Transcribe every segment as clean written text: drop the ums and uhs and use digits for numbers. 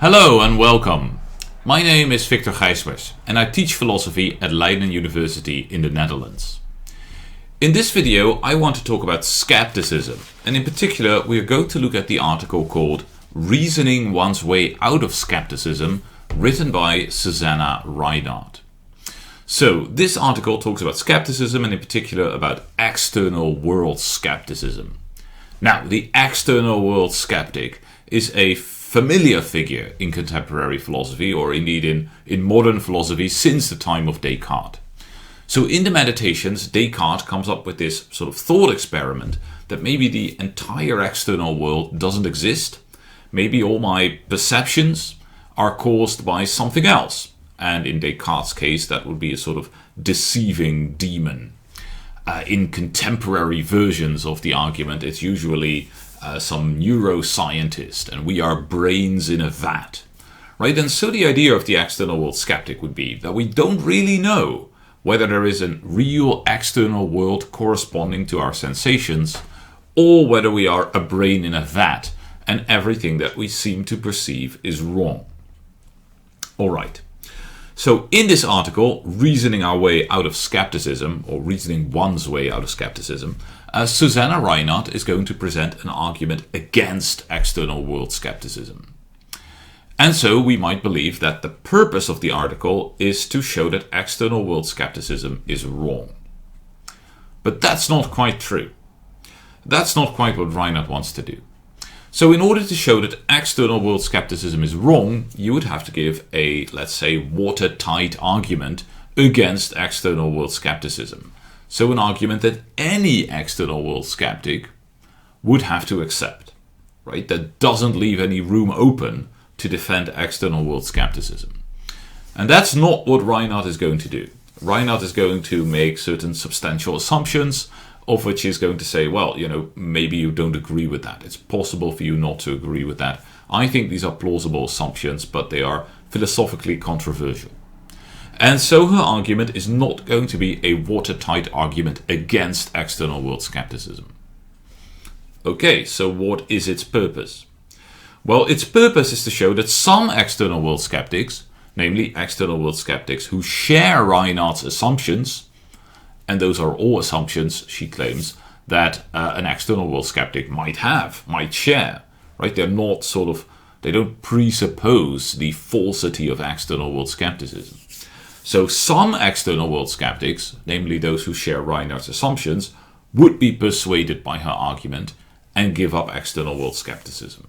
Hello and welcome. My name is Victor Gijsbers and I teach philosophy at Leiden University in the Netherlands. In this video I want to talk about skepticism, and in particular we are going to look at the article called Reasoning One's Way Out of Skepticism, written by Susanna Rinard. So this article talks about skepticism and in particular about external world skepticism. Now, the external world skeptic is a familiar figure in contemporary philosophy, or indeed in modern philosophy since the time of Descartes. So in the Meditations, Descartes comes up with this sort of thought experiment that maybe the entire external world doesn't exist. Maybe all my perceptions are caused by something else. And in Descartes' case, that would be a sort of deceiving demon. In contemporary versions of the argument, it's usually some neuroscientist, and we are brains in a vat. Right? And so the idea of the external world skeptic would be that we don't really know whether there is a real external world corresponding to our sensations, or whether we are a brain in a vat and everything that we seem to perceive is wrong. Alright. So in this article, Reasoning Our Way Out of Skepticism, or Reasoning One's Way Out of Skepticism, Susanna Rinard is going to present an argument against external world skepticism. And so we might believe that the purpose of the article is to show that external world skepticism is wrong. But that's not quite true. That's not quite what Rinard wants to do. So in order to show that external world skepticism is wrong, you would have to give a, let's say, watertight argument against external world skepticism. So an argument that any external world skeptic would have to accept, right? That doesn't leave any room open to defend external world skepticism. And that's not what Rinard is going to do. Rinard is going to make certain substantial assumptions, of which he's going to say, well, maybe you don't agree with that. It's possible for you not to agree with that. I think these are plausible assumptions, but they are philosophically controversial. And so her argument is not going to be a watertight argument against external world skepticism. Okay, so what is its purpose? Well, its purpose is to show that some external world skeptics, namely external world skeptics who share Rinard's assumptions, and those are all assumptions, she claims, that an external world skeptic might share, right? They don't presuppose the falsity of external world skepticism. So some external world skeptics, namely those who share Rinard's assumptions, would be persuaded by her argument and give up external world skepticism.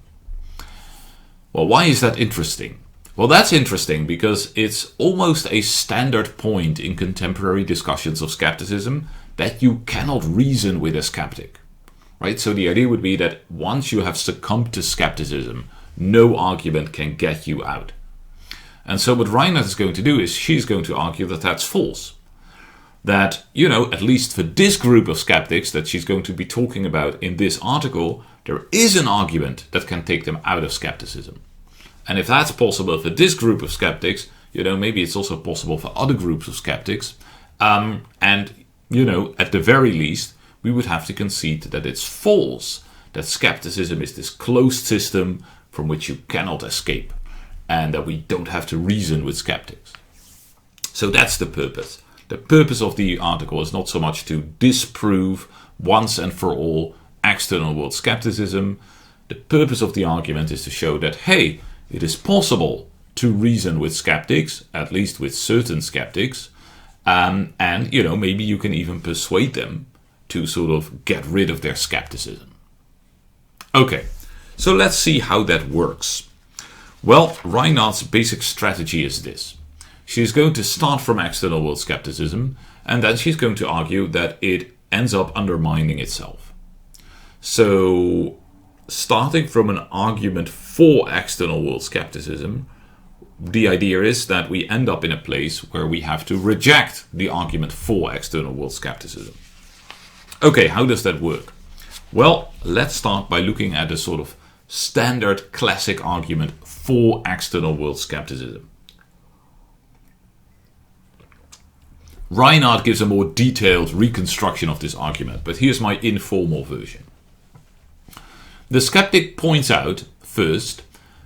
Well, why is that interesting? Well, that's interesting because it's almost a standard point in contemporary discussions of skepticism that you cannot reason with a skeptic, right? So the idea would be that once you have succumbed to skepticism, no argument can get you out. And so what Rinard is going to do is she's going to argue that that's false. That, at least for this group of skeptics that she's going to be talking about in this article, there is an argument that can take them out of skepticism. And if that's possible for this group of skeptics, maybe it's also possible for other groups of skeptics. And, at the very least, we would have to concede that it's false, that skepticism is this closed system from which you cannot escape, and that we don't have to reason with skeptics. So that's the purpose. The purpose of the article is not so much to disprove once and for all external world skepticism. The purpose of the argument is to show that, hey, it is possible to reason with skeptics, at least with certain skeptics, and maybe you can even persuade them to sort of get rid of their skepticism. Okay, so let's see how that works. Well, Rinard's basic strategy is this. She's going to start from external world skepticism, and then she's going to argue that it ends up undermining itself. So, starting from an argument for external world skepticism, the idea is that we end up in a place where we have to reject the argument for external world skepticism. Okay, how does that work? Well, let's start by looking at a sort of standard classic argument for external world skepticism. Rinard gives a more detailed reconstruction of this argument, but here's my informal version. The skeptic points out, first,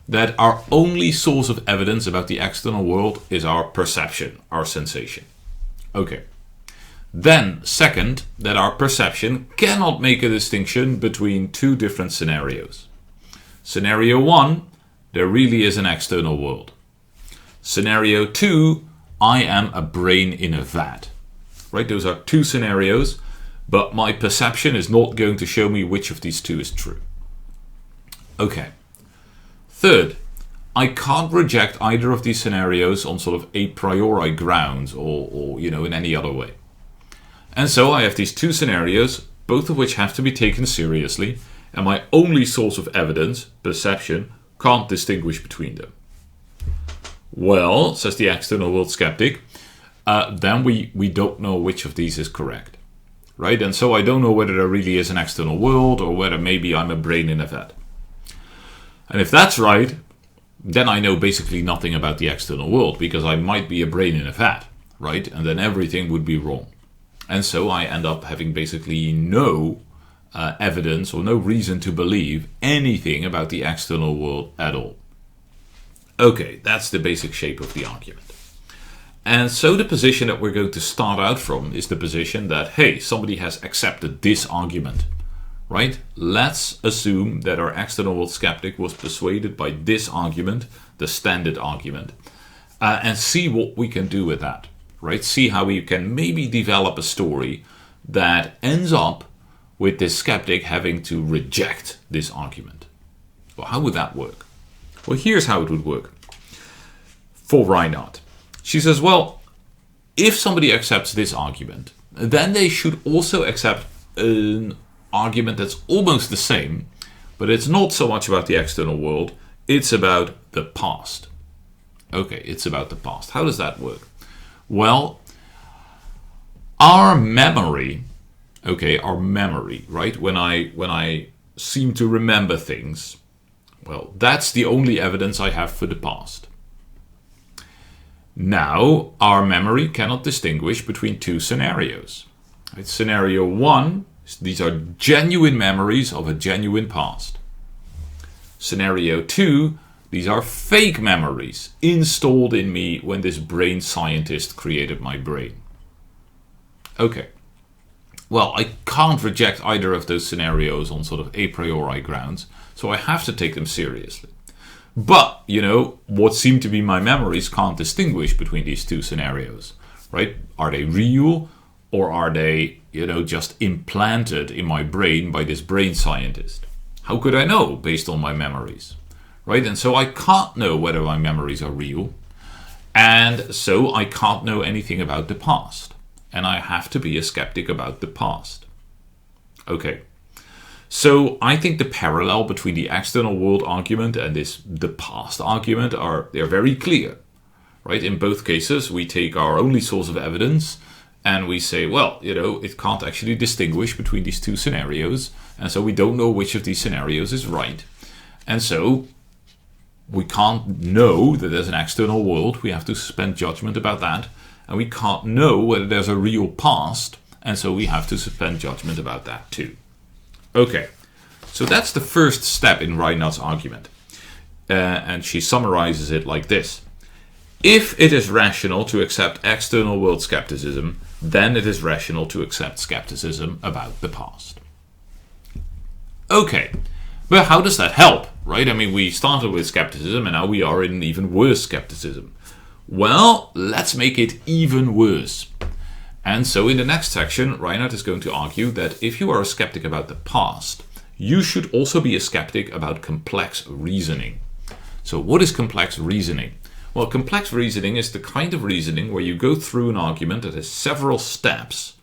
that our only source of evidence about the external world is our perception, our sensation. Okay. Then, second, that our perception cannot make a distinction between two different scenarios. Scenario 1, there really is an external world. Scenario 2, I am a brain in a vat. Right? Those are two scenarios, but my perception is not going to show me which of these two is true. Okay. Third, I can't reject either of these scenarios on sort of a priori grounds or in any other way. And so I have these two scenarios, both of which have to be taken seriously, and my only source of evidence, perception, can't distinguish between them. Well, says the external world skeptic, then we don't know which of these is correct. Right? And so I don't know whether there really is an external world or whether maybe I'm a brain in a vat. And if that's right, then I know basically nothing about the external world, because I might be a brain in a vat, right? And then everything would be wrong. And so I end up having basically no evidence or no reason to believe anything about the external world at all. Okay, that's the basic shape of the argument. And so the position that we're going to start out from is the position that, hey, somebody has accepted this argument, right? Let's assume that our external world skeptic was persuaded by this argument, the standard argument, and see what we can do with that, right? See how we can maybe develop a story that ends up with this skeptic having to reject this argument. Well, how would that work? Well, here's how it would work for Rinard. She says, well, if somebody accepts this argument, then they should also accept an argument that's almost the same, but it's not so much about the external world, it's about the past. Okay, it's about the past. How does that work? Well, our memory, right? When I seem to remember things, well, that's the only evidence I have for the past. Now, our memory cannot distinguish between two scenarios. Right? Scenario 1, these are genuine memories of a genuine past. Scenario 2, these are fake memories installed in me when this brain scientist created my brain. Okay. Well, I can't reject either of those scenarios on sort of a priori grounds, so I have to take them seriously. But, what seem to be my memories can't distinguish between these two scenarios, right? Are they real, or are they, just implanted in my brain by this brain scientist? How could I know based on my memories, right? And so I can't know whether my memories are real, and so I can't know anything about the past, and I have to be a skeptic about the past. Okay. So I think the parallel between the external world argument and the past argument they're very clear, right? In both cases, we take our only source of evidence and we say, well, it can't actually distinguish between these two scenarios, and so we don't know which of these scenarios is right. And so we can't know that there's an external world. We have to suspend judgment about that, and we can't know whether there's a real past, and so we have to suspend judgment about that too. Okay, so that's the first step in Rinard's argument. And she summarizes it like this. If it is rational to accept external world skepticism, then it is rational to accept skepticism about the past. Okay, but how does that help, right? I mean, we started with skepticism and now we are in even worse skepticism. Well, let's make it even worse. And so in the next section, Rinard is going to argue that if you are a skeptic about the past, you should also be a skeptic about complex reasoning. So what is complex reasoning? Well, complex reasoning is the kind of reasoning where you go through an argument that has several steps.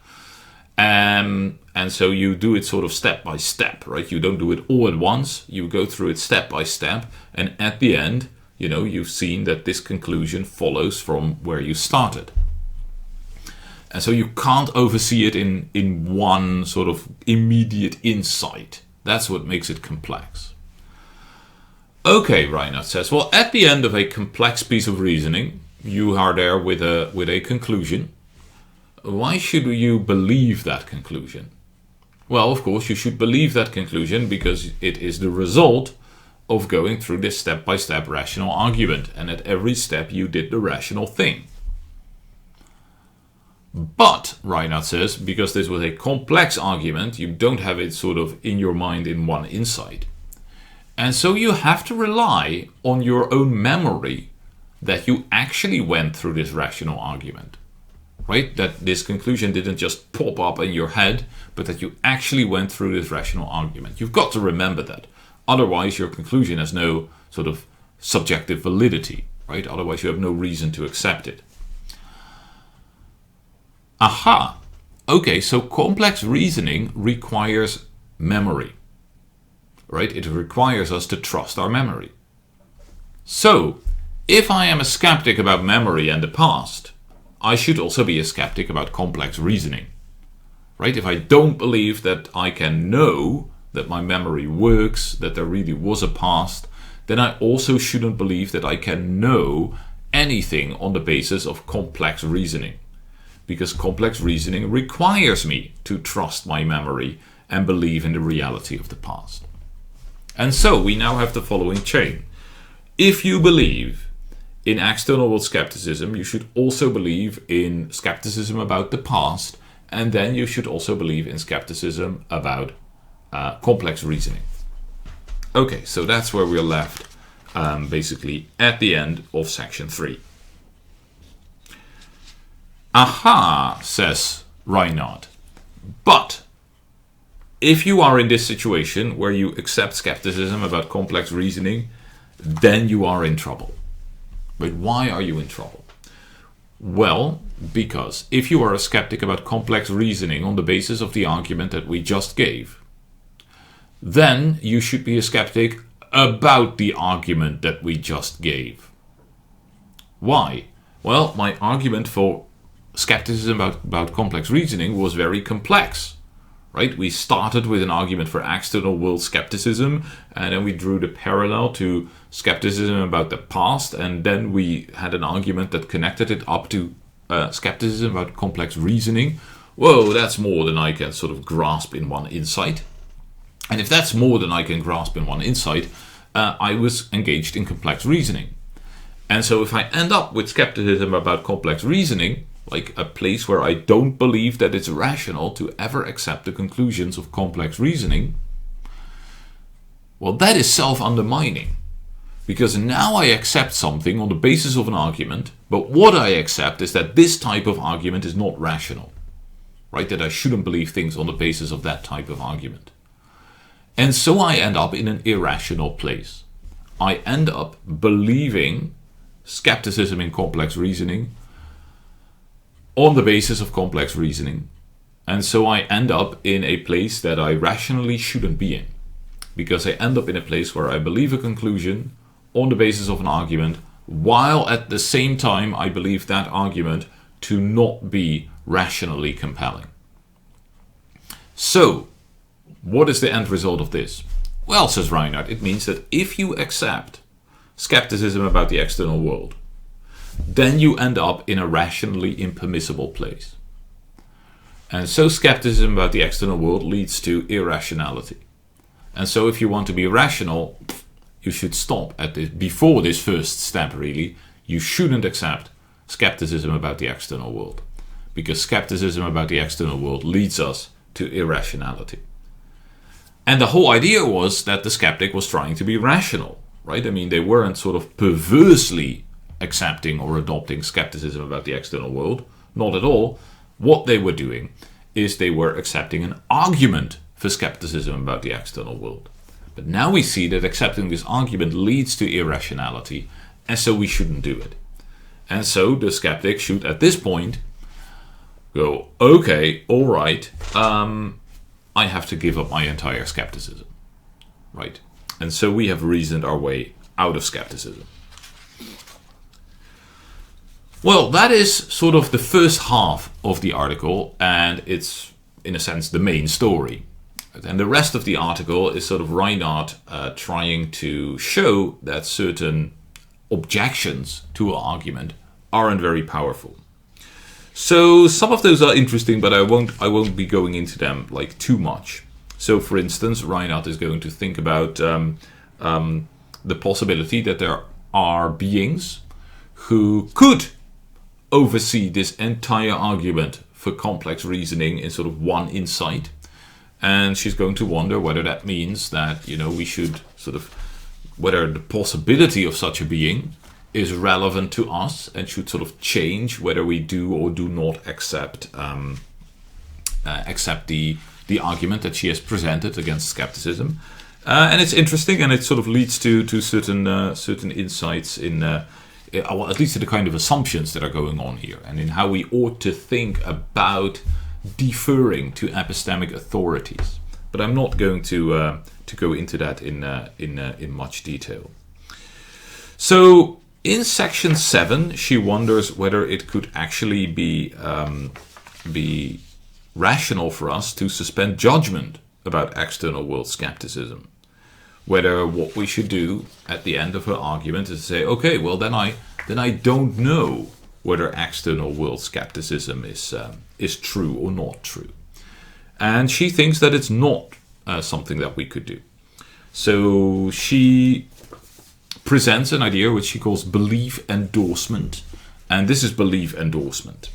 And so you do it sort of step by step, right? You don't do it all at once. You go through it step by step. And at the end, you've seen that this conclusion follows from where you started. And so you can't oversee it in one sort of immediate insight. That's what makes it complex. Okay, Rinard says, well, at the end of a complex piece of reasoning, you are there with a conclusion. Why should you believe that conclusion? Well, of course, you should believe that conclusion because it is the result of going through this step-by-step rational argument, and at every step you did the rational thing. But, Rinard says, because this was a complex argument, you don't have it sort of in your mind in one insight. And so you have to rely on your own memory that you actually went through this rational argument. Right? That this conclusion didn't just pop up in your head, but that you actually went through this rational argument. You've got to remember that. Otherwise, your conclusion has no sort of subjective validity. Right? Otherwise, you have no reason to accept it. Aha! Okay, so complex reasoning requires memory. Right? It requires us to trust our memory. So, if I am a skeptic about memory and the past, I should also be a skeptic about complex reasoning. Right? If I don't believe that I can know that my memory works, that there really was a past, then I also shouldn't believe that I can know anything on the basis of complex reasoning. Because complex reasoning requires me to trust my memory and believe in the reality of the past. And so we now have the following chain. If you believe in external world skepticism, you should also believe in skepticism about the past, and then you should also believe in skepticism about complex reasoning. Okay, so that's where we're left basically at the end of section 3. Aha, says Rinard. But if you are in this situation where you accept skepticism about complex reasoning, then you are in trouble. But why are you in trouble? Well, because if you are a skeptic about complex reasoning on the basis of the argument that we just gave, then you should be a skeptic about the argument that we just gave. Why? Well, my argument for skepticism about complex reasoning was very complex. Right? We started with an argument for external world skepticism, and then we drew the parallel to skepticism about the past, and then we had an argument that connected it up to skepticism about complex reasoning. Whoa, that's more than I can sort of grasp in one insight. And if that's more than I can grasp in one insight, I was engaged in complex reasoning. And so if I end up with skepticism about complex reasoning, like a place where I don't believe that it's rational to ever accept the conclusions of complex reasoning, well, that is self-undermining. Because now I accept something on the basis of an argument, but what I accept is that this type of argument is not rational. Right? That I shouldn't believe things on the basis of that type of argument. And so I end up in an irrational place. I end up believing skepticism in complex reasoning on the basis of complex reasoning. And so I end up in a place that I rationally shouldn't be in. Because I end up in a place where I believe a conclusion on the basis of an argument, while at the same time I believe that argument to not be rationally compelling. So, what is the end result of this? Well, says Rinard, it means that if you accept skepticism about the external world, then you end up in a rationally impermissible place. And so skepticism about the external world leads to irrationality. And so if you want to be rational, you should stop at this. Before this first step, really, you shouldn't accept skepticism about the external world. Because skepticism about the external world leads us to irrationality. And the whole idea was that the skeptic was trying to be rational, right? I mean, they weren't sort of perversely accepting or adopting skepticism about the external world. Not at all. What they were doing is they were accepting an argument for skepticism about the external world. But now we see that accepting this argument leads to irrationality, and so we shouldn't do it. And so the skeptic should, at this point, go, okay, all right, I have to give up my entire skepticism. Right? And so we have reasoned our way out of skepticism. Well, that is sort of the first half of the article, and it's, in a sense, the main story. And the rest of the article is sort of Rinard trying to show that certain objections to an argument aren't very powerful. So some of those are interesting, but I won't be going into them like too much. So, for instance, Rinard is going to think about the possibility that there are beings who could oversee this entire argument for complex reasoning in sort of one insight. And she's going to wonder whether that means that, we should sort of, whether the possibility of such a being is relevant to us and should sort of change whether we do or do not accept the argument that she has presented against skepticism. And it's interesting, and it sort of leads to certain insights in, well, at least to the kind of assumptions that are going on here, and in how we ought to think about deferring to epistemic authorities. But I'm not going to go into that in much detail. So in section 7, she wonders whether it could actually be rational for us to suspend judgment about external world skepticism. Whether what we should do at the end of her argument is to say, okay, well then I don't know whether external world skepticism is true or not true. And she thinks that it's not something that we could do. So she presents an idea which she calls belief endorsement. And this is belief endorsement.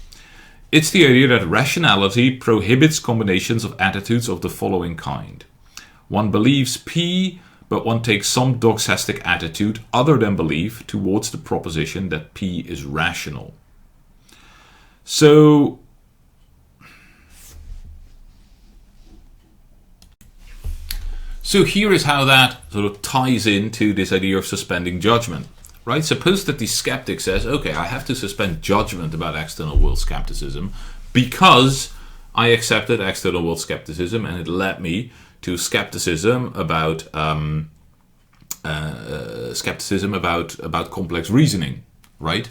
It's the idea that rationality prohibits combinations of attitudes of the following kind. One believes P, but one takes some doxastic attitude other than belief towards the proposition that P is rational. So here is how that sort of ties into this idea of suspending judgment. Right? Suppose that the skeptic says, okay, I have to suspend judgment about external world skepticism because I accepted external world skepticism and it led me to skepticism about complex reasoning, right?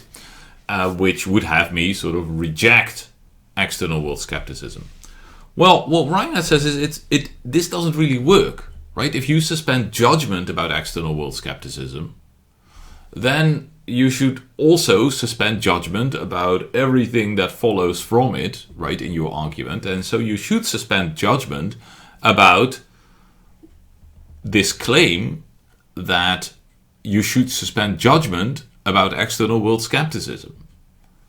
Which would have me sort of reject external world skepticism. Well, what Rinard says is this doesn't really work, right? If you suspend judgment about external world skepticism, then you should also suspend judgment about everything that follows from it, right, in your argument. And so you should suspend judgment about this claim that you should suspend judgment about external world skepticism.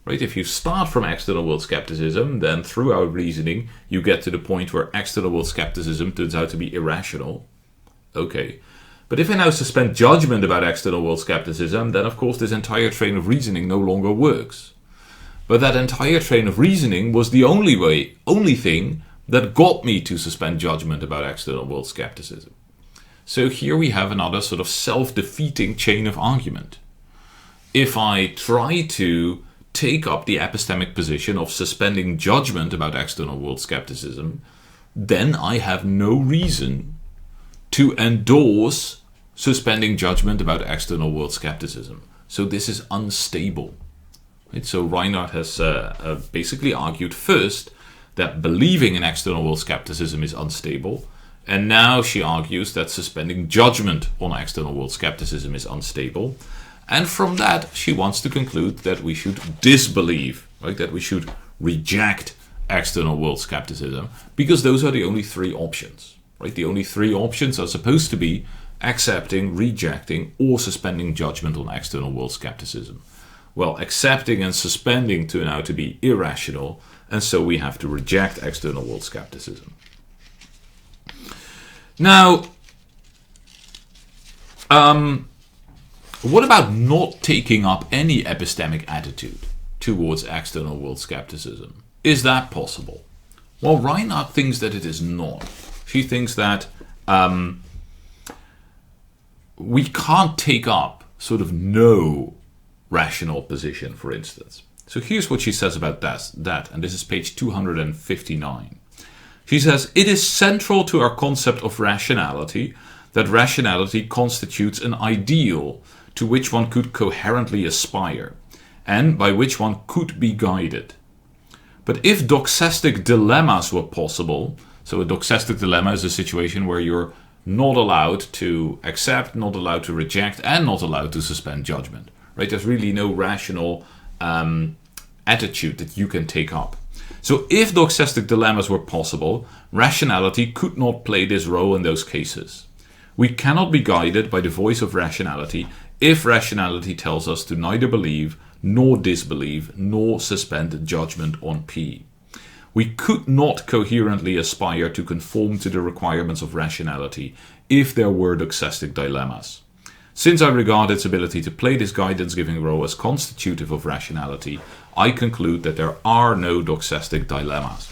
Right? If you start from external world skepticism, then through our reasoning, you get to the point where external world skepticism turns out to be irrational. Okay. But if I now suspend judgment about external world skepticism, then of course this entire train of reasoning no longer works. But that entire train of reasoning was the only thing that got me to suspend judgment about external world skepticism. So here we have another sort of self-defeating chain of argument. If I try to take up the epistemic position of suspending judgment about external world skepticism, then I have no reason to endorse suspending judgment about external world skepticism. So this is unstable. Right? So Rinard has basically argued first that believing in external world skepticism is unstable, and now she argues that suspending judgment on external world skepticism is unstable. And from that, she wants to conclude that we should disbelieve, right? That we should reject external world skepticism, because those are the only three options. Right? The only three options are supposed to be accepting, rejecting, or suspending judgment on external world skepticism. Well, accepting and suspending turn out to be irrational, and so we have to reject external world skepticism. Now, what about not taking up any epistemic attitude towards external world skepticism? Is that possible? Well, Rinard thinks that it is not. She thinks that we can't take up sort of no rational position, for instance. So here's what she says about that, and this is page 259. She says, it is central to our concept of rationality that rationality constitutes an ideal to which one could coherently aspire, and by which one could be guided. But if doxastic dilemmas were possible, so a doxastic dilemma is a situation where you're not allowed to accept, not allowed to reject, and not allowed to suspend judgment. Right? There's really no rational attitude that you can take up. So if doxastic dilemmas were possible, rationality could not play this role in those cases. We cannot be guided by the voice of rationality if rationality tells us to neither believe nor disbelieve nor suspend judgment on P. We could not coherently aspire to conform to the requirements of rationality if there were doxastic dilemmas. Since I regard its ability to play this guidance-giving role as constitutive of rationality, I conclude that there are no doxastic dilemmas.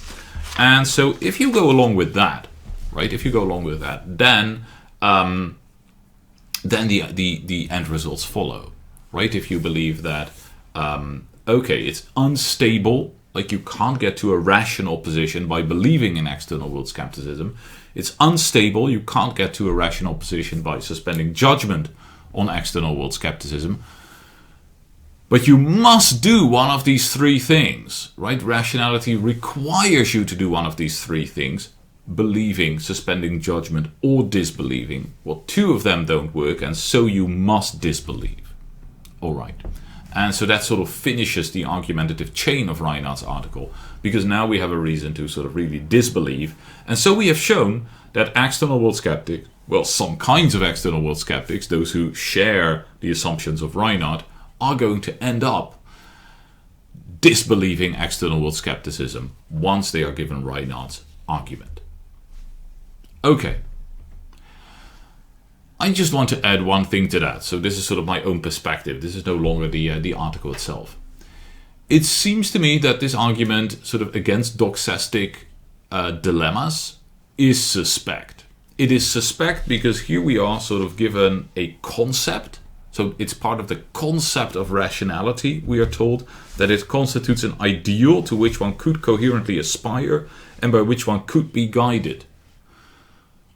And so if you go along with that, right, then the end results follow, right? If you believe that, okay, it's unstable, like you can't get to a rational position by believing in external world skepticism. It's unstable, you can't get to a rational position by suspending judgment on external world skepticism. But you must do one of these three things, right? Rationality requires you to do one of these three things: believing, suspending judgment, or disbelieving. Well, two of them don't work, and so you must disbelieve. All right. And so that sort of finishes the argumentative chain of Rinard's article, because now we have a reason to sort of really disbelieve. And so we have shown that external world skeptics, well, some kinds of external world skeptics, those who share the assumptions of Rinard, are going to end up disbelieving external world skepticism once they are given Rinard's argument. Okay. I just want to add one thing to that. So this is sort of my own perspective. This is no longer the article itself. It seems to me that this argument sort of against doxastic dilemmas is suspect. It is suspect because here we are sort of given a concept. So it's part of the concept of rationality. We are told that it constitutes an ideal to which one could coherently aspire and by which one could be guided.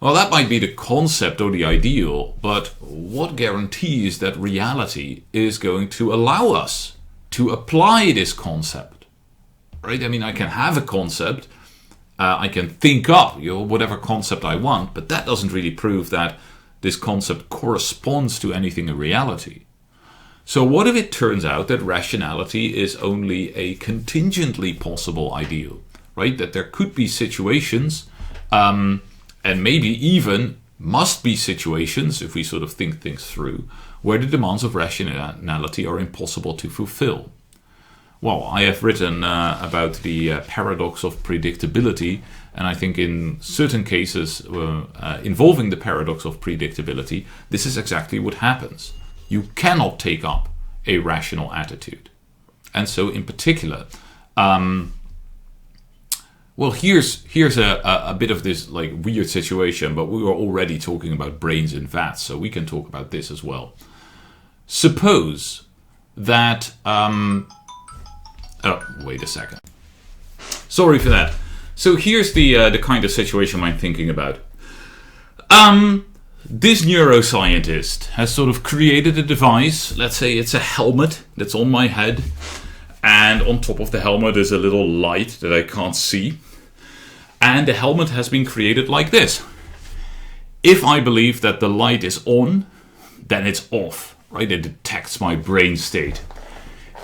Well, that might be the concept or the ideal, but what guarantees that reality is going to allow us to apply this concept? Right? I mean, I can have a concept, I can think up whatever concept I want, but that doesn't really prove that this concept corresponds to anything in reality. So what if it turns out that rationality is only a contingently possible ideal, right? That there could be situations, and maybe even must be situations, if we sort of think things through, where the demands of rationality are impossible to fulfill. Well, I have written about the paradox of predictability, and I think in certain cases involving the paradox of predictability, this is exactly what happens. You cannot take up a rational attitude. And so in particular, well, here's a bit of this like weird situation, but we were already talking about brains in vats, so we can talk about this as well. Suppose that oh, wait a second. Sorry for that. So here's the kind of situation I'm thinking about. This neuroscientist has sort of created a device. Let's say it's a helmet that's on my head, and on top of the helmet is a little light that I can't see. And the helmet has been created like this. If I believe that the light is on, then it's off, right? It detects my brain state.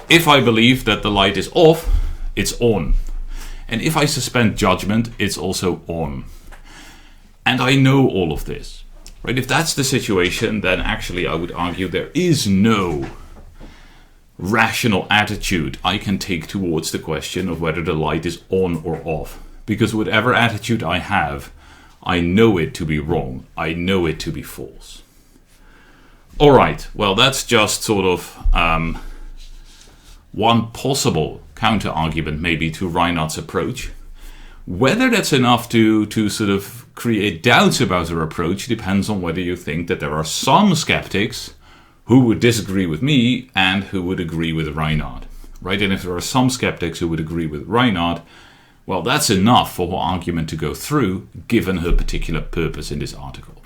If I believe that the light is off, it's on. And if I suspend judgment, it's also on. And I know all of this, right? If that's the situation, then actually I would argue there is no rational attitude I can take towards the question of whether the light is on or off. Because whatever attitude I have, I know it to be wrong. I know it to be false. All right, well, that's just sort of one possible counter-argument maybe to Rinard's approach. Whether that's enough to sort of create doubts about her approach depends on whether you think that there are some skeptics who would disagree with me and who would agree with Rinard, right? And if there are some skeptics who would agree with Rinard, well, that's enough for her argument to go through, given her particular purpose in this article.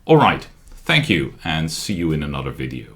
All right, thank you, and see you in another video.